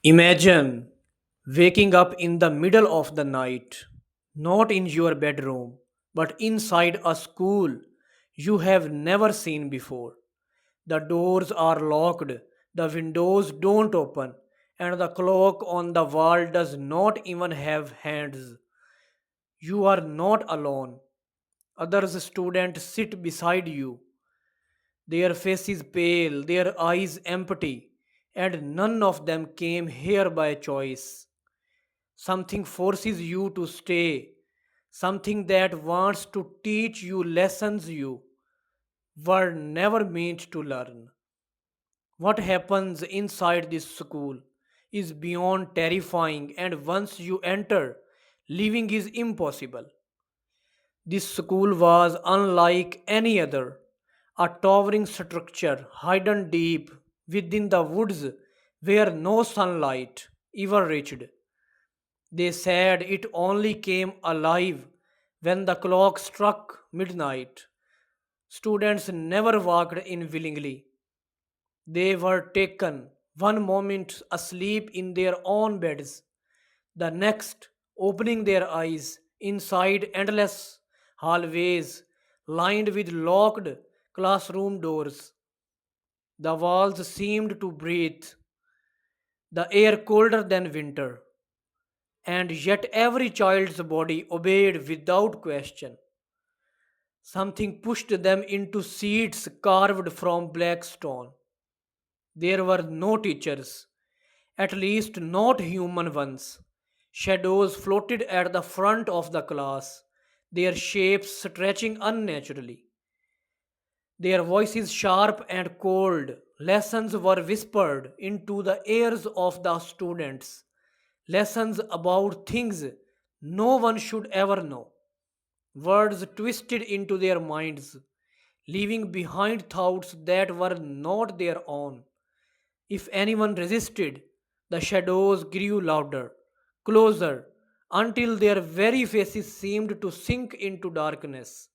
Imagine waking up in the middle of the night, not in your bedroom, but inside a school you have never seen before. The doors are locked, the windows don't open, and the clock on the wall does not even have hands. You are not alone. Other students sit beside you, their faces pale, their eyes empty, and none of them came here by choice. Something forces you to stay, something that wants to teach you lessons you were never meant to learn. What happens inside this school is beyond terrifying, and once you enter, leaving is impossible. This school was unlike any other, a towering structure hidden deep within the woods where no sunlight ever reached. They said it only came alive when the clock struck midnight. Students never walked in willingly. They were taken one moment asleep in their own beds, the next opening their eyes inside endless hallways lined with locked classroom doors. The walls seemed to breathe, the air colder than winter, and yet every child's body obeyed without question. Something pushed them into seats carved from black stone. There were no teachers, at least not human ones. Shadows floated at the front of the class, their shapes stretching unnaturally. Their voices sharp and cold, lessons were whispered into the ears of the students. Lessons about things no one should ever know. Words twisted into their minds, leaving behind thoughts that were not their own. If anyone resisted, the shadows grew louder, closer, until their very faces seemed to sink into darkness.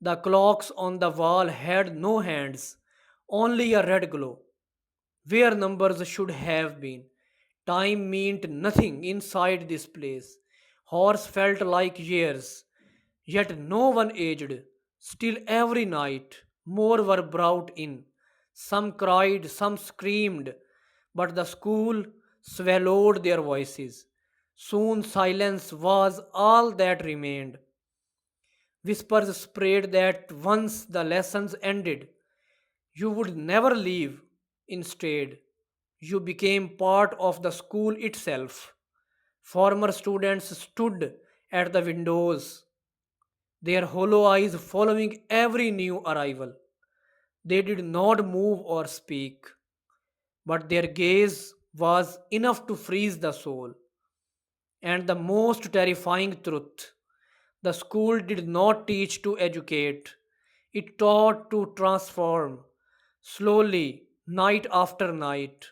The clocks on the wall had no hands, only a red glow, where numbers should have been. Time meant nothing inside this place. Horse felt like years, yet no one aged. Still, every night, more were brought in. Some cried, some screamed, but the school swallowed their voices. Soon, silence was all that remained. Whispers spread that once the lessons ended, you would never leave. Instead, you became part of the school itself. Former students stood at the windows, their hollow eyes following every new arrival. They did not move or speak, but their gaze was enough to freeze the soul. And the most terrifying truth, the school did not teach to educate, it taught to transform. Slowly, night after night,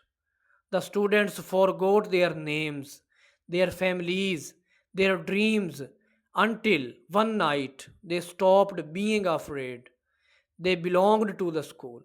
the students forgot their names, their families, their dreams, until one night they stopped being afraid. They belonged to the school.